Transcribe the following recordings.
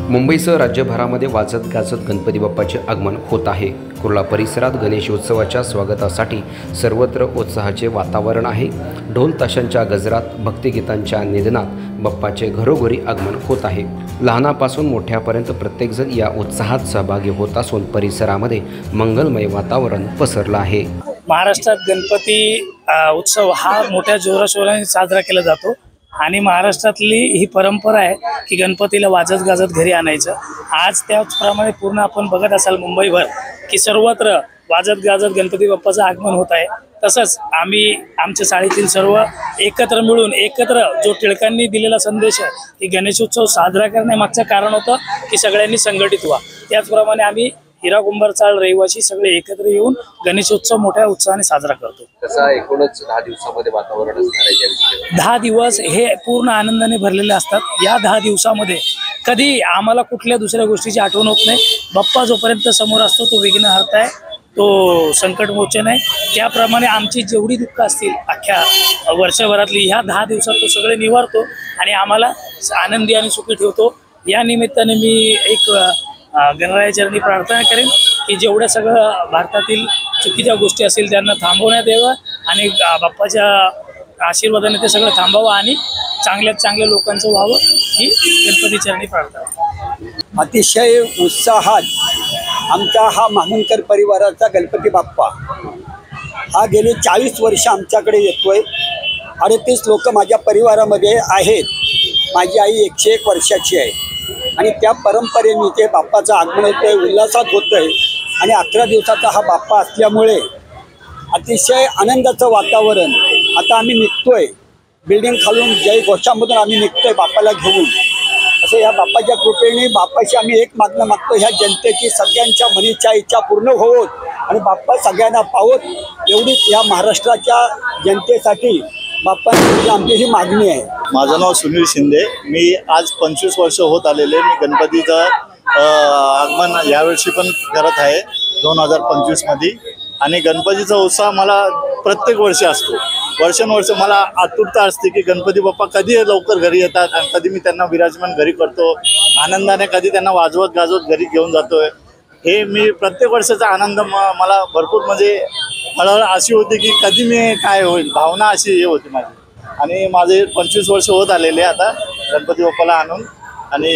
मुंबईसह राज्यभरामध्ये वाजत गाजत गणपती बाप्पाचे आगमन होत आहे। कुर्ला परिसरात गणेशोत्सवाच्या स्वागतासाठी सर्वत्र उत्साहाचे वातावरण आहे। ढोल ताशांच्या गजरात, भक्तिगीतांच्या निनादात बाप्पाचे घरोघरी आगमन होत आहे। लहानापासून मोठ्यापर्यंत प्रत्येकजण या उत्साहात सहभागी होत असून परिसरामध्ये मंगलमय वातावरण पसरलं आहे। महाराष्ट्रात गणपती उत्सव हा मोठ्या जोराशोराने साजरा केला जातो आणि महाराष्ट्रातली ही परंपरा आहे की गणपतीला वाजत गाजत घरी आणायचं। आज त्याचप्रमाणे पूर्ण आपण बघत असाल मुंबईभर की सर्वत्र वाजत गाजत गणपती बाप्पाचं आगमन होत आहे। तसंच आम्ही आमच्या शाळेतील सर्व एकत्र मिळून जो टिळकांनी दिलेला संदेश आहे की गणेशोत्सव साजरा करण्यामागचं कारण होतं की सगळ्यांनी संघटित व्हा। त्याचप्रमाणे आम्ही हिरा कुंभारचाळ रहिवासी सगळे एकत्र येऊन गणेशोत्सव मोठ्या उत्साहाने साजरा करतो। तसा एकूणच 10 दिवसामध्ये वातावरण असणार आहे। 10 दिवस हे पूर्ण आनंदाने भरलेले असतात। या 10 दिवसामध्ये कधी आम्हाला कुठल्या दुसऱ्या गोष्टीची आठवण होत नाही। बाप्पा जोपर्यंत समोर असतो तो विघ्नहर्ता आहे, तो संकटमोचन आहे। त्याप्रमाणे आमची जेवढी दुःख असतील अख्ख्या वर्षभरातली ह्या 10 दिवसात तो सगळे निवारतो आणि आम्हाला आनंदी आणि सुखी ठेवतो। या निमित्ताने मी एक गणरायाचरणी प्रार्थना करेन की जेवढ्या सगळं भारतातील चुकीच्या गोष्टी असतील त्यांना थांबवण्यात यावं आणि बाप्पाच्या आशीर्वादाने ते सगळं थांबावं आणि चांगल्यात चांगल्या लोकांचं व्हावं ही गणपतीचरणी प्रार्थना। अतिशय उत्साहात आमचा हा माहुनकर परिवाराचा गणपती बाप्पा हा गेली 40 वर्ष आमच्याकडे येतोय। 38 लोक माझ्या परिवारामध्ये आहेत। माझी आई 101 वर्षाची आहे आणि त्या परंपरेने ते बाप्पाचं आगमन होतंय, उल्हासात होतंय आणि 11 दिवसाचा हा बाप्पा असल्यामुळे अतिशय आनंदाचं वातावरण। आता आम्ही निघतोय बिल्डिंग खालून जय घोषामधून आम्ही निघतोय बाप्पाला घेऊन। असं या बाप्पाच्या कृपेने बाप्पाशी आम्ही एक मागणं मागतो, ह्या जनतेची सगळ्यांच्या मनीच्या इच्छा पूर्ण होवोत आणि बाप्पा सगळ्यांना पावत एवढीच या महाराष्ट्राच्या जनतेसाठी बाप्पांची आमची ही मागणी आहे। माझं नाव सुनील शिंदे। मी आज 25 वर्ष होत आलेले मी गणपतीचं आगमन यावर्षी पण करत आहे 2025 मध्ये आणि गणपतीचा उत्साह मला प्रत्येक वर्षी असतो। वर्षानुवर्ष मला आतुरता असते की गणपती बाप्पा कधी लवकर घरी येतात आणि कधी मी त्यांना विराजमान घरी करतो, आनंदाने कधी त्यांना वाजवत गाजवत घरी घेऊन जातोय। हे मी प्रत्येक वर्षाचा आनंद मला भरपूर म्हणजे हळहळ अशी होती की कधी मी काय होईल, भावना अशी हे होती माझी। आणि माझे 25 वर्ष होत आलेले आता गणपती बाप्पाला आणून आणि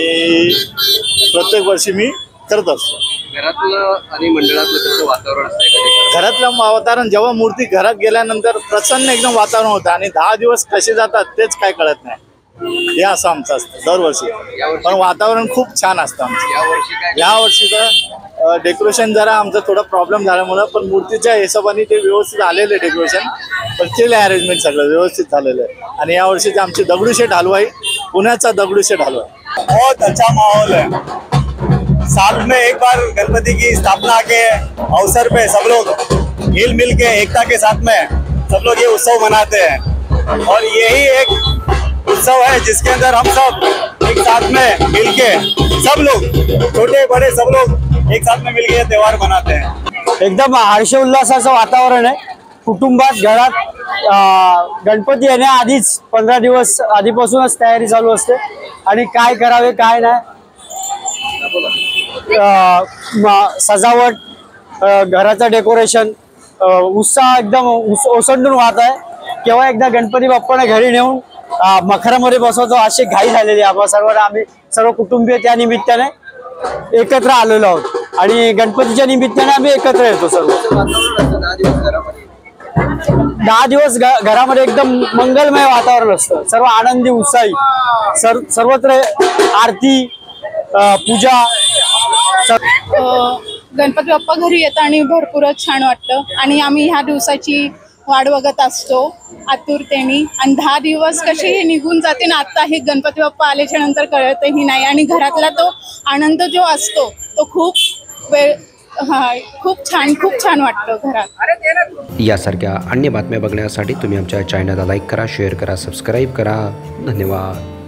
प्रत्येक वर्षी मी करत असतो। घरातलं आणि मंडळातलं कसं वातावरण असतं? घरातलं वातावरण जेव्हा मूर्ती घरात गेल्यानंतर प्रसन्न एकदम वातावरण होतं आणि 10 दिवस कसे जातात तेच काय कळत नाही। हे असं आमचं असतं दरवर्षी, पण वातावरण खूप छान असतं आमचं। यावर्षी तर डेकोरेशन जरा आमचं थोडा प्रॉब्लेम झाल्यामुळं, पण मूर्तीच्या हिशोबाने ते व्यवस्थित आलेलं आहे डेकोरेशन, पण केलं अरेंजमेंट सगळं व्यवस्थित झालेलं आहे। आणि यावर्षीची आमची दगडूशेठ हलवाई, पुण्याचा दगडूशेठ हलवाई। बहुत अच्छा माहौल है। साल में एक बार गणपति की स्थापना के अवसर पे सब लोग हिल मिल के एकता के साथ में सब लोग ये उत्सव मनाते हैं और यही एक उत्सव है जिसके अंदर हम सब एक साथ में मिलके सब लोग छोटे बड़े सब लोग एक साथ में मिलके ये त्यौहार मनाते हैं। एकदम हर्षोल्लासाचं वातावरण आहे। कुटुंबात घरात गणपती येण्याआधीच 15 दिवस आधीपासूनच तयारी चालू असते आणि काय करावे काय नाही सजावट, घराचं डेकोरेशन, उत्साह एकदम ओसंडून वाहत आहे। केव्हा एकदा गणपती बाप्पाने घरी नेऊन मखरामध्ये बसवतो अशी घाई झालेली आहे। सर्वांना आम्ही सर्व कुटुंबीय त्या निमित्ताने एकत्र आलेलो आहोत आणि गणपतीच्या निमित्ताने आम्ही एकत्र येतो सर्व। 10 दिवस घरामध्ये एकदम मंगलमय वातावरण असतं, सर्व आनंदी उत्साही, सर्वत्र आरती पूजा। गणपती बाप्पा घरी येतात आणि भरपूरच छान वाटतं आणि आम्ही ह्या दिवसाची वाट बघत असतो आतुरतेने आणि 10 दिवस कसेही निघून जाते ना, आता हे गणपती बाप्पा आल्याच्या नंतर कळतही नाही आणि घरातला तो आनंद जो असतो तो खूप खूप छान वाटतं घरात। यासारख्या अन्य बातम्या बघण्यासाठी तुम्ही आमच्या चॅनलला लाईक करा, शेअर करा, सबस्क्राईब करा। धन्यवाद।